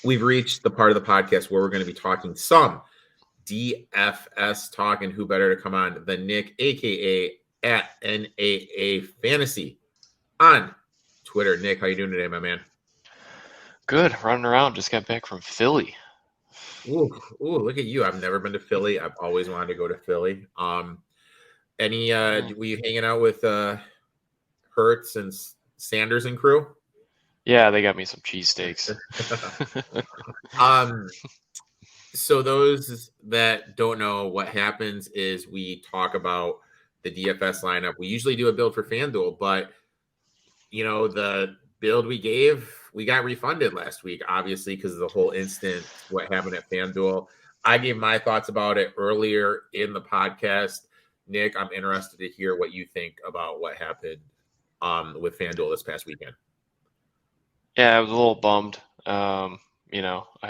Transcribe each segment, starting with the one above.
we've reached the part of the podcast where we're going to be talking some DFS talk, and who better to come on than Nick, aka at NAA Fantasy on Twitter. Nick, how you doing today, my man? Good, running around. Just got back from Philly. Look at you. I've never been to Philly. I've always wanted to go to Philly. Were you hanging out with Hertz and Sanders and crew? Yeah, they got me some cheesesteaks. So those that don't know, what happens is we talk about the DFS lineup. We usually do a build for FanDuel, but the build we got refunded last week, obviously, because of the whole instant what happened at FanDuel. I gave my thoughts about it earlier in the podcast. Nick, I'm interested to hear what you think about what happened with FanDuel this past weekend. Yeah, I was a little bummed. I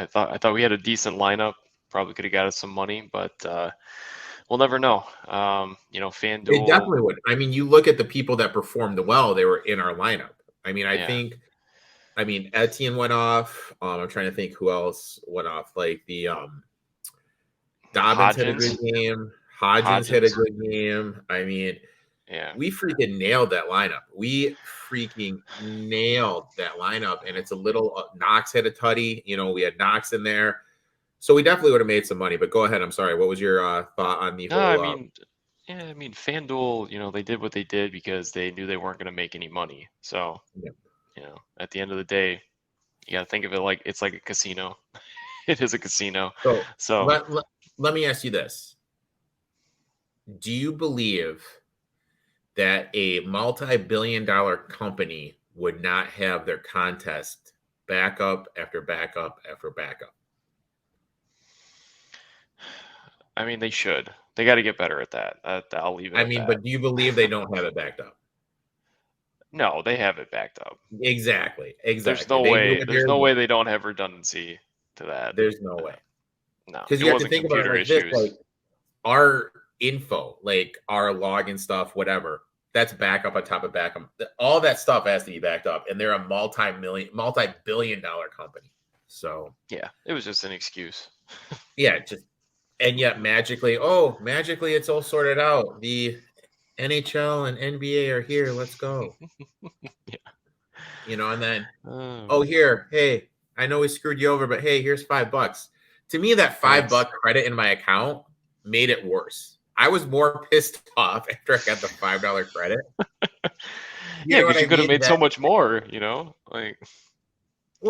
thought we had a decent lineup. Probably could have got us some money, but we'll never know. FanDuel. It definitely would. I mean, you look at the people that performed well; they were in our lineup. I mean, I mean, Etienne went off. I'm trying to think who else went off. Like the Dobbins had a good game. Hodgins had a good game. I mean, we freaking nailed that lineup. And it's a little Knox had a tutty. We had Knox in there, so we definitely would have made some money. But go ahead. I'm sorry. What was your thought on the whole? FanDuel, they did what they did because they knew they weren't going to make any money. So, at the end of the day, you got to think of it like it's like a casino. It is a casino. So let me ask you this. Do you believe that a multi-billion-dollar company would not have their contest backup after backup after backup? I mean, they should. They got to get better at that. I'll leave it. But do you believe they don't have it backed up? No, they have it backed up. Exactly. There's no way. There's no way they don't have redundancy to that. There's no way. No, because you have to think about it like this: like our info, like our login stuff, whatever. That's backup on top of backup. All that stuff has to be backed up, and they're a multi-billion-dollar company. So yeah, it was just an excuse. Yeah, and yet magically, it's all sorted out. The NHL and NBA are here. Let's go. Yeah. And then here, hey, I know we screwed you over, but hey, here's $5. To me, that $5 credit in my account made it worse. I was more pissed off after I got the $5 credit. Yeah, because you could have made so much more, Well,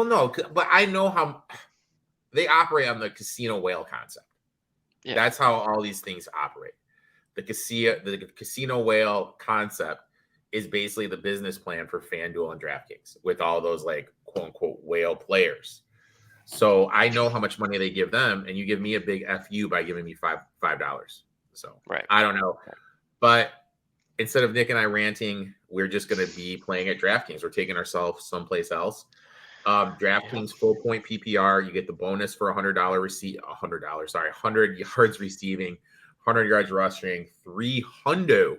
no, but I know how they operate on the casino whale concept. Yeah. That's how all these things operate. The casino whale concept is basically the business plan for FanDuel and DraftKings with all those like quote unquote whale players. So I know how much money they give them, and you give me a big FU by giving me $5. So right. I don't know. But instead of Nick and I ranting, we're just going to be playing at DraftKings. We're taking ourselves someplace else. DraftKings full point PPR, you get the bonus for $100 100 yards receiving, 100 yards rushing, 300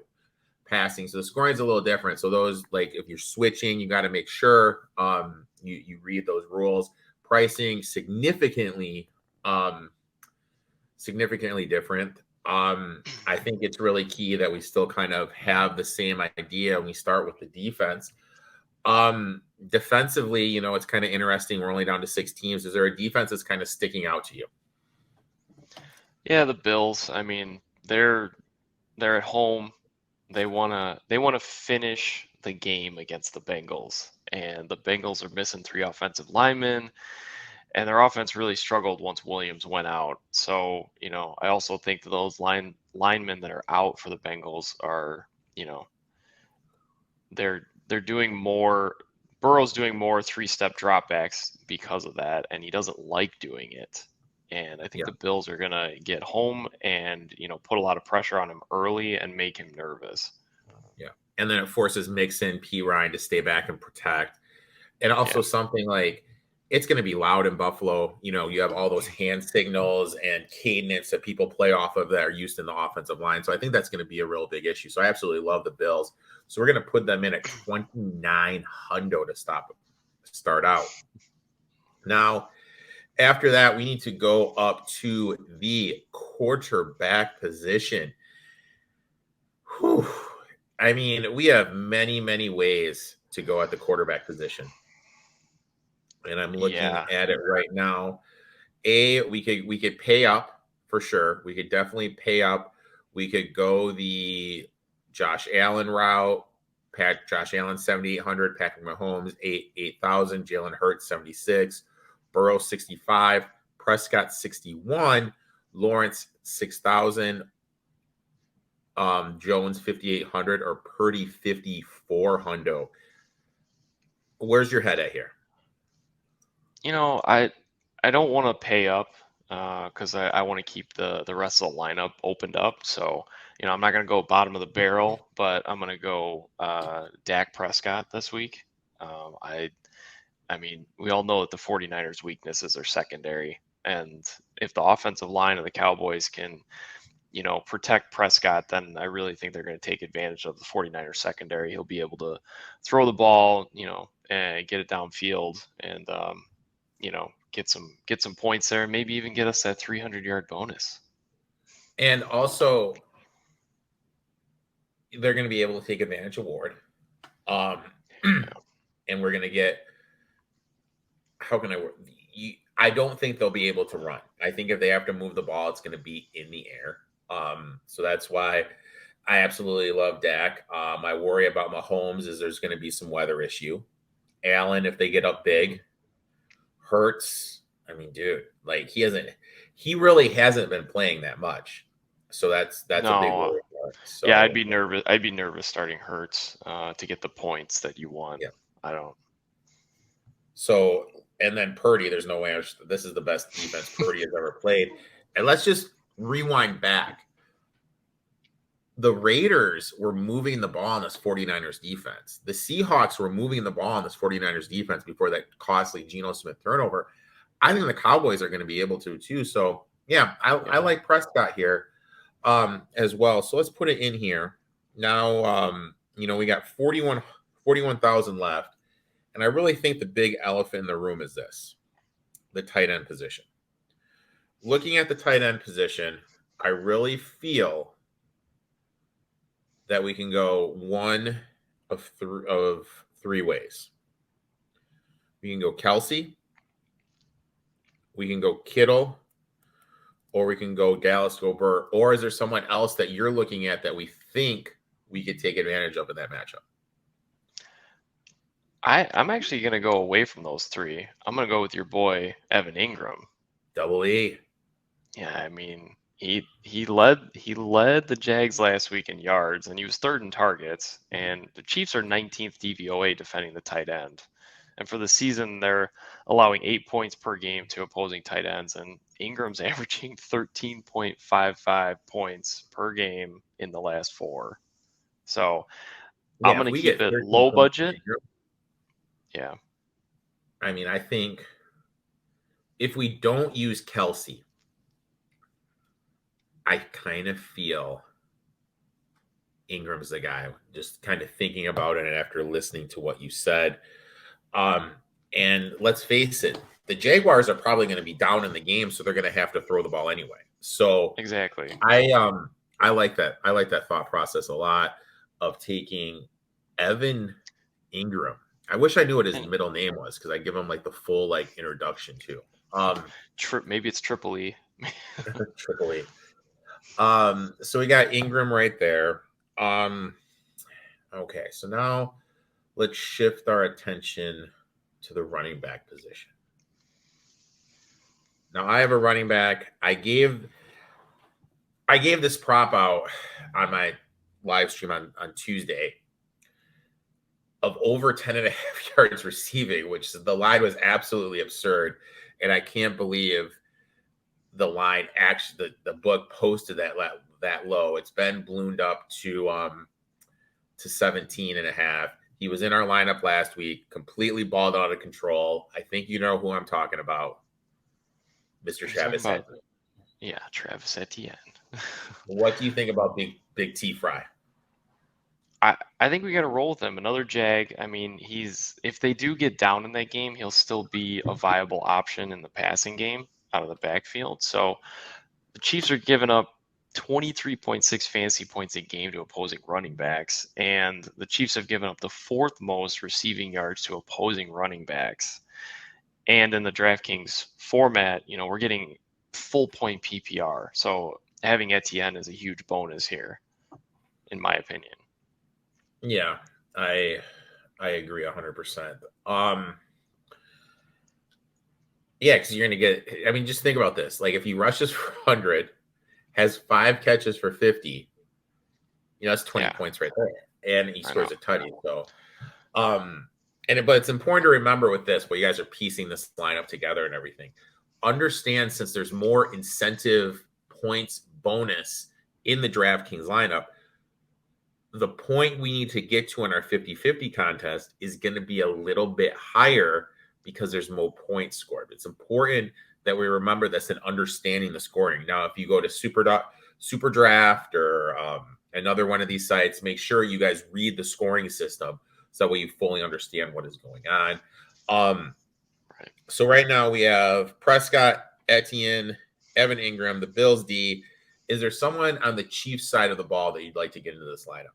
passing. So the scoring is a little different. So those, like, if you're switching, you got to make sure you read those rules. Pricing significantly different. I think it's really key that we still kind of have the same idea when we start with the defense. Defensively, it's kind of interesting. We're only down to 6 teams. Is there a defense that's kind of sticking out to you? Yeah, the Bills. I mean, they're at home. They wanna finish the game against the Bengals, and the Bengals are missing 3 offensive linemen, and their offense really struggled once Williams went out. So, I also think that those linemen that are out for the Bengals are, they're doing more. Burrow's doing more 3-step dropbacks because of that, and he doesn't like doing it. And I think the Bills are going to get home and, put a lot of pressure on him early and make him nervous. Yeah. And then it forces Mixon, P. Ryan to stay back and protect. And also something like, it's going to be loud in Buffalo. You have all those hand signals and cadence that people play off of that are used in the offensive line. So I think that's going to be a real big issue. So I absolutely love the Bills. So we're going to put them in at 2,900 to start out. Now, After that, we need to go up to the quarterback position. Whew. I mean, we have many, many ways to go at the quarterback position. And I'm looking Yeah. at it right now. We could pay up for sure. We could definitely pay up. We could go the Josh Allen route. Josh Allen 7,800, Patrick Mahomes 8,000, Jalen Hurts 76, Burrow 65, Prescott 61, Lawrence 6,000, Jones 5,800, or Purdy 5,400. Where's your head at here? I don't want to pay up because I want to keep the rest of the lineup opened up. So, I'm not going to go bottom of the barrel, but I'm going to go Dak Prescott this week. I mean, we all know that the 49ers' weakness is their secondary. And if the offensive line of the Cowboys can, protect Prescott, then I really think they're going to take advantage of the 49ers secondary. He'll be able to throw the ball, and get it downfield and, get some points there, and maybe even get us that 300-yard bonus. And also, they're going to be able to take advantage of Ward. And we're going to get, I don't think they'll be able to run. I think if they have to move the ball, it's going to be in the air. So that's why I absolutely love Dak. I worry about Mahomes is there's going to be some weather issue. Allen, if they get up big, Hurts. I mean, dude, like he really hasn't been playing that much. So that's a big worry. So, yeah, I'd be nervous. I'd be nervous starting Hurts to get the points that you want. Yeah. I don't. So, and then Purdy, there's no way. This is the best defense Purdy has ever played. And let's just rewind back. The Raiders were moving the ball on this 49ers defense. The Seahawks were moving the ball on this 49ers defense before that costly Geno Smith turnover. I think the Cowboys are going to be able to too. So, yeah, I like Prescott here as well. So let's put it in here. Now, we got 41,000 left. And I really think the big elephant in the room is this, the tight end position. Looking at the tight end position, I really feel that we can go one of three ways. We can go Kelsey, we can go Kittle, or we can go Dallas, go Burr. Or is there someone else that you're looking at that we think we could take advantage of in that matchup? I'm actually going to go away from those three. I'm going to go with your boy, Evan Ingram. Double E. Yeah, I mean, he led the Jags last week in yards, and he was third in targets. And the Chiefs are 19th DVOA defending the tight end. And for the season, they're allowing 8 points per game to opposing tight ends, and Ingram's averaging 13.55 points per game in the last 4. So I'm going to keep it low budget. Yeah. I mean, I think if we don't use Kelsey, I kind of feel Ingram's the guy, just kind of thinking about it after listening to what you said. And let's face it, the Jaguars are probably going to be down in the game, so they're going to have to throw the ball anyway. So exactly. I like that. I like that thought process a lot of taking Evan Ingram. I wish I knew what his middle name was because I give him like the full introduction too. Maybe it's Triple E. Triple E. So we got Ingram right there. Okay, so now let's shift our attention to the running back position. Now I have a running back. I gave this prop out on my live stream on Tuesday of over 10.5 yards receiving, which the line was absolutely absurd. And I can't believe the line actually, the book posted that low. It's been ballooned up to 17.5. He was in our lineup last week, completely balled out of control. I think you know who I'm talking about. Mr. Travis Etienne. Yeah, Travis Etienne. What do you think about Big T Fry? I think we got to roll with him. Another Jag. I mean, if they do get down in that game, he'll still be a viable option in the passing game out of the backfield. So the Chiefs are giving up 23.6 fantasy points a game to opposing running backs, and the Chiefs have given up the fourth most receiving yards to opposing running backs. And in the DraftKings format, we're getting full point PPR. So having Etienne is a huge bonus here, in my opinion. Yeah, I agree 100%. Yeah, because you're gonna get. I mean, just think about this. Like, if he rushes for 100, has 5 catches for 50, that's 20 points right there, and he scores a tutty. So, but it's important to remember with this, while you guys are piecing this lineup together and everything, understand since there's more incentive points bonus in the DraftKings lineup, the point we need to get to in our 50-50 contest is going to be a little bit higher because there's more points scored. It's important that we remember this and understanding the scoring. Now, if you go to Super Draft or another one of these sites, make sure you guys read the scoring system so that way you fully understand what is going on. So right now we have Prescott, Etienne, Evan Ingram, the Bills D. Is there someone on the Chiefs side of the ball that you'd like to get into this lineup?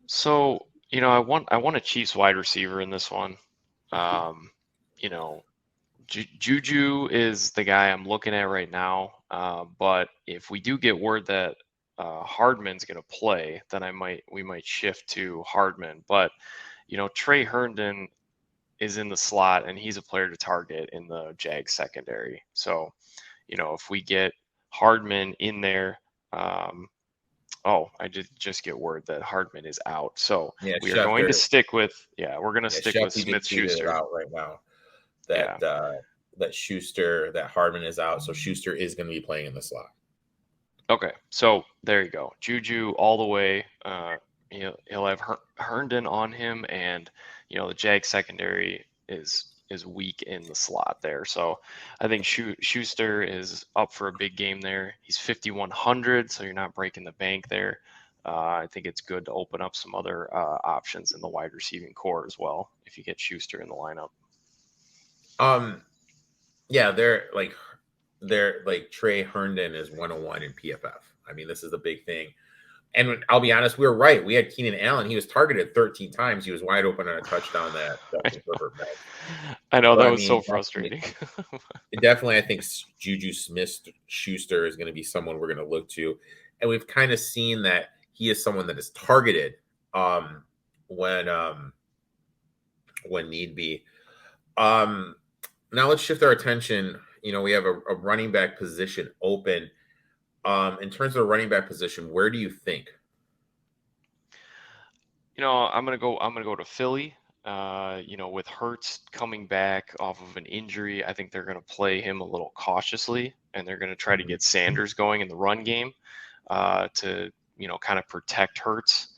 So, I want a Chiefs wide receiver in this one. Juju is the guy I'm looking at right now. But if we do get word that Hardman's going to play, then we might shift to Hardman. But Trey Herndon is in the slot, and he's a player to target in the Jag secondary. So, if we get Hardman in there, I did just get word that Hardman is out. So we are going to stick with Smith-Schuster out right now. That Schuster, that Hardman is out, so Schuster is going to be playing in the slot. Okay, so there you go. Juju all the way. He'll have Herndon on him, and the Jag secondary is weak in the slot there. So I think Schuster is up for a big game there. He's 5,100, so you're not breaking the bank there. I think it's good to open up some other options in the wide receiving core as well if you get Schuster in the lineup. Yeah, they're like Trey Herndon is 101 in PFF. I mean, this is the big thing. And I'll be honest, we were right. We had Keenan Allen. He was targeted 13 times. He was wide open on a touchdown that I know, that was so frustrating. Definitely, I think Juju Smith-Schuster is going to be someone we're going to look to. And we've kind of seen that he is someone that is targeted when need be. Now let's shift our attention. We have a running back position open. In terms of the running back position, where do you think? I'm gonna go to Philly. With Hurts coming back off of an injury, I think they're gonna play him a little cautiously, and they're gonna try to get Sanders going in the run game to kind of protect Hurts.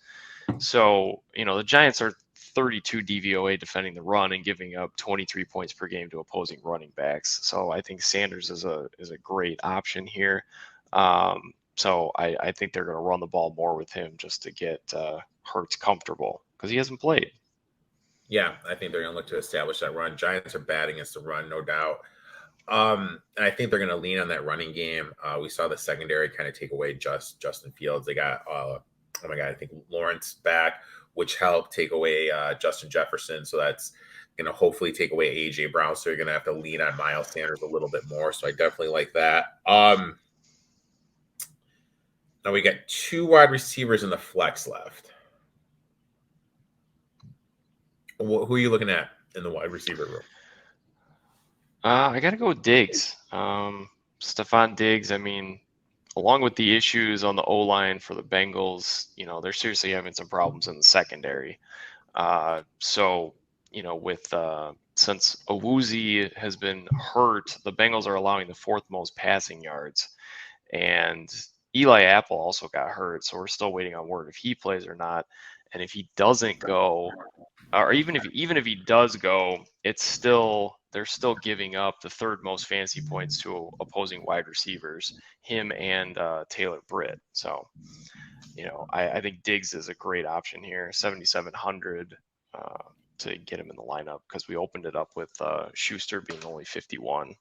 So the Giants are 32 DVOA defending the run and giving up 23 points per game to opposing running backs. So I think Sanders is a great option here. So I think they're going to run the ball more with him just to get Hurts comfortable because he hasn't played. Yeah, I think they're going to look to establish that run. Giants are bad against the run, no doubt. And I think they're going to lean on that running game. We saw the secondary kind of take away Justin Fields. They got, oh my God, I think Lawrence back, which helped take away Justin Jefferson. So that's going to hopefully take away A.J. Brown. So you're going to have to lean on Miles Sanders a little bit more. So I definitely like that. Now we got 2 wide receivers in the flex left. Who are you looking at in the wide receiver room? I got to go with Diggs. Stephon Diggs, I mean, along with the issues on the O-line for the Bengals, they're seriously having some problems in the secondary. So, since Awuzie has been hurt, the Bengals are allowing the 4th most passing yards. And Eli Apple also got hurt, so we're still waiting on word if he plays or not. And if he doesn't go, or even if he does go, it's still they're still giving up the third most fantasy points to opposing wide receivers, him and Taylor Britt. So, I think Diggs is a great option here, 7,700 to get him in the lineup because we opened it up with Schuster being only 51.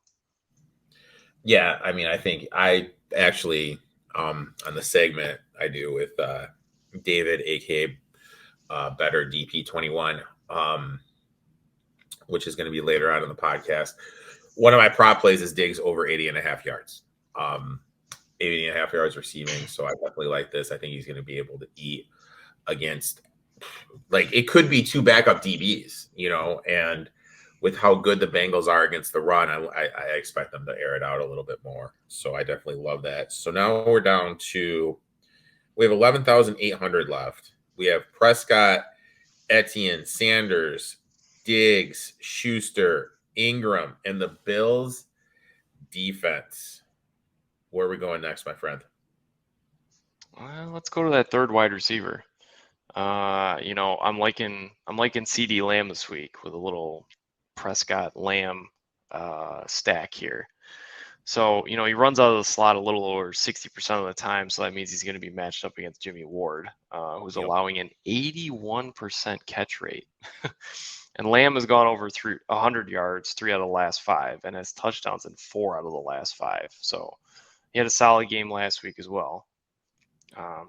Yeah, I mean, I think I actually on the segment I do with David, aka Better DP21, which is going to be later on in the podcast. One of my prop plays is Diggs over 80.5 yards. 80.5 yards receiving. So I definitely like this. I think he's going to be able to eat against, like, it could be two backup DBs, and with how good the Bengals are against the run, I expect them to air it out a little bit more. So I definitely love that. So now we're down to, we have 11,800 left. We have Prescott, Etienne, Sanders, Diggs, Schuster, Ingram, and the Bills defense. Where are we going next, my friend? Well, let's go to that third wide receiver. I'm liking CD Lamb this week with a little Prescott Lamb stack here. So, he runs out of the slot a little over 60% of the time. So that means he's going to be matched up against Jimmy Ward, who's allowing an 81% catch rate. And Lamb has gone over 100 yards 3 out of the last 5 and has touchdowns in 4 out of the last 5. So he had a solid game last week as well.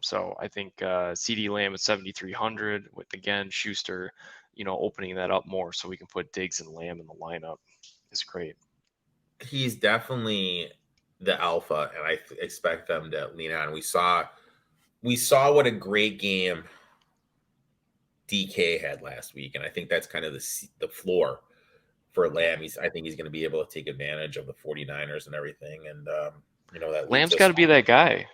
So I think CD Lamb at 7,300 with, again, Schuster, opening that up more so we can put Diggs and Lamb in the lineup is great. He's definitely the alpha, and I expect them to lean on. We saw what a great game DK had last week, and I think that's kind of the floor for Lamb. I think he's going to be able to take advantage of the 49ers and everything, and that Lamb's got to be that guy.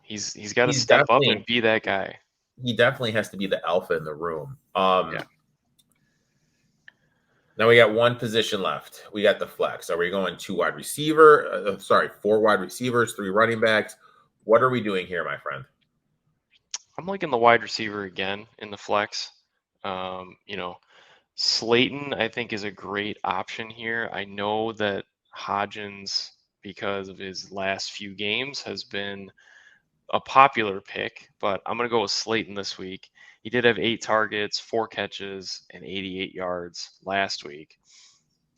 He's got to step up and be that guy. He definitely has to be the alpha in the room. Yeah. Now we got one position left. We got the flex. Are we going 4 wide receivers, 3 running backs? What are we doing here, my friend? I'm liking the wide receiver again in the flex. Slayton, I think, is a great option here. I know that Hodgins, because of his last few games, has been a popular pick, but I'm going to go with Slayton this week. He did have 8 targets, 4 catches, and 88 yards last week.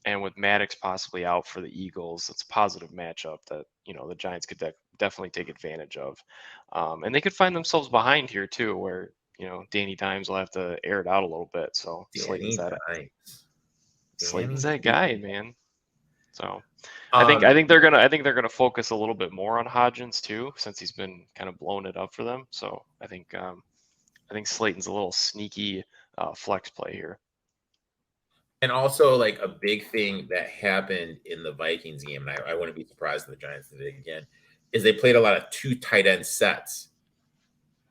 And with Maddox possibly out for the Eagles, it's a positive matchup that, the Giants could definitely take advantage of. And they could find themselves behind here too, where, Danny Dimes will have to air it out a little bit. So Slayton's that guy, man. So I think they're gonna focus a little bit more on Hodgins too, since he's been kind of blowing it up for them. So I think Slayton's a little sneaky flex play here. And also, like, a big thing that happened in the Vikings game, and I wouldn't be surprised if the Giants did it again, is they played a lot of 2 tight end sets,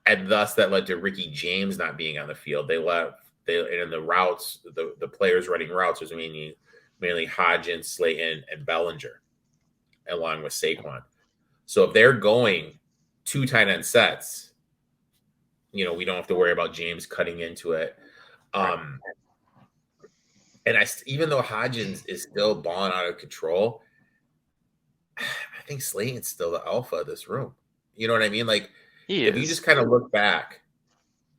and thus that led to Ricky James not being on the field. And the routes, the players running routes was mainly Hodgins, Slayton, and Bellinger, along with Saquon. So if they're going 2 tight end sets, we don't have to worry about James cutting into it. And even though Hodgins is still balling out of control, I think Slayton's still the alpha of this room. You know what I mean? Like, if you just kind of look back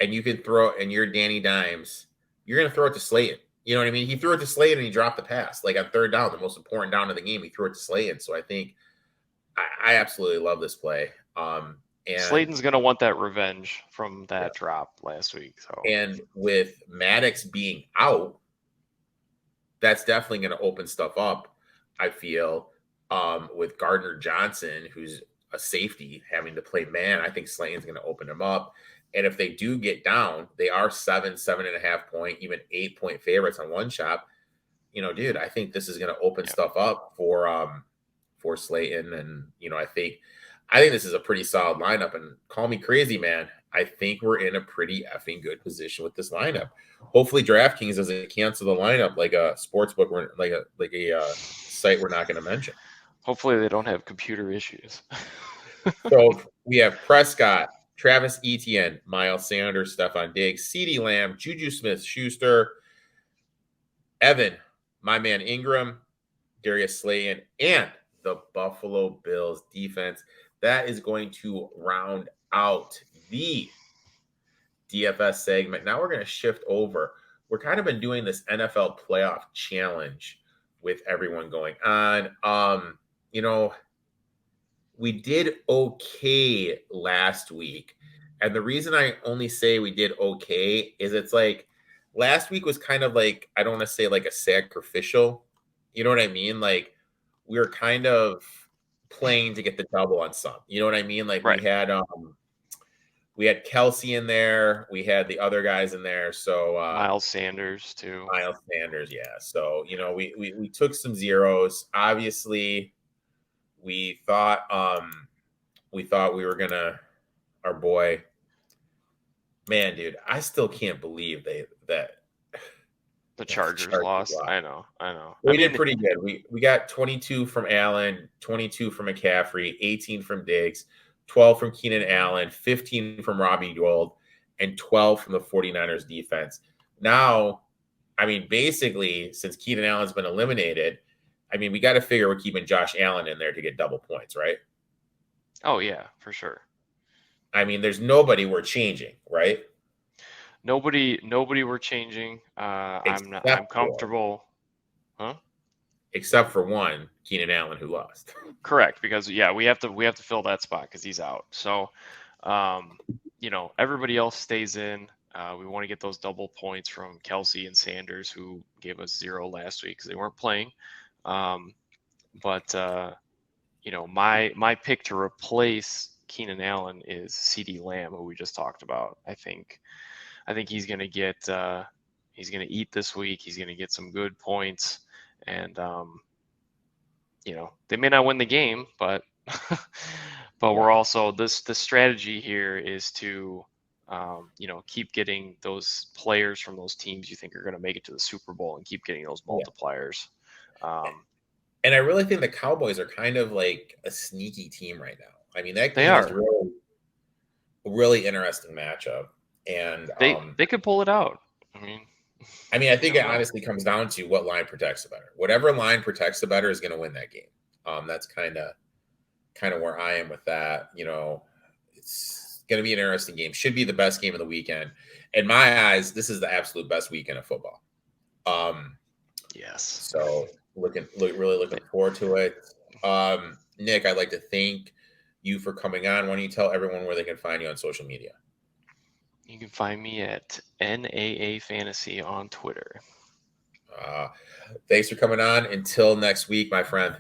and you can throw, and you're Danny Dimes, you're going to throw it to Slayton. You know what I mean? He threw it to Slayton and he dropped the pass. Like, on 3rd down, the most important down of the game, he threw it to Slayton. So I think I absolutely love this play. And Slayton's going to want that revenge from that drop last week. So, and with Maddox being out, that's definitely going to open stuff up, I feel, with Gardner Johnson, who's a safety, having to play man. I think Slayton's going to open him up. And if they do get down, they are 7.5 point, even 8 point favorites on One Shop. Dude, I think this is going to open stuff up for Slayton. And, I think this is a pretty solid lineup. And call me crazy, man, I think we're in a pretty effing good position with this lineup. Hopefully DraftKings doesn't cancel the lineup like a sportsbook, like a site we're not going to mention. Hopefully they don't have computer issues. So we have Prescott, Travis Etienne, Miles Sanders, Stephon Diggs, CeeDee Lamb, Juju Smith-Schuster, Evan, my man Ingram, Darius Slayton, and the Buffalo Bills defense. That is going to round out the DFS segment. Now we're going to shift over. We're kind of been doing this NFL playoff challenge with everyone going on. You know, we did okay last week. And the reason I only say we did okay is it's like last week was kind of like, I don't want to say like a sacrificial. You know what I mean? Like we were kind of playing to get the double on some. You know what I mean? Like Right. we had Kelsey in there, we had the other guys in there. So Miles Sanders too. Miles Sanders, yeah. So, you know, we took some zeros. Obviously, we thought we were gonna our boy. Man, dude, I still can't believe that The the Chargers Chargers lost. lost. I know. I We did mean, pretty good. We got 22 from Allen, 22 from McCaffrey, 18 from Diggs, 12 from Keenan Allen, 15 from Robbie Gould, and 12 from the 49ers defense. Now, I mean, basically, since Keenan Allen's been eliminated, I mean, we got to figure we're keeping Josh Allen in there to get double points, right? oh yeah, for sure. I mean, there's nobody we're changing, right? Nobody we're changing. I'm Except for comfortable. Huh? except for one, Keenan Allen, who lost. Correct, because yeah, we have to fill that spot because he's out. So, um, everybody else stays in. We want to get those double points from Kelsey and Sanders, who gave us 0 last week because they weren't playing. But my pick to replace Keenan Allen is CeeDee Lamb, who we just talked about. I think he's gonna eat this week. He's gonna get some good points, and they may not win the game, but but we're also the strategy here is to keep getting those players from those teams you think are going to make it to the Super Bowl and keep getting those multipliers. And I really think the Cowboys are kind of like a sneaky team right now. I mean, that They game is are. really, really interesting matchup. And They could pull it out. I mean, I think it honestly comes down to what line protects the better. Whatever line protects the better is going to win that game. That's kind of where I am with that. You know, it's going to be an interesting game. Should be the best game of the weekend. In my eyes, this is the absolute best weekend of football. Yes. So really looking forward to it. Nick, I'd like to thank you for coming on. Why don't you tell everyone where they can find you on social media? You can find me at NAA Fantasy on Twitter. Thanks for coming on. Until next week, my friend.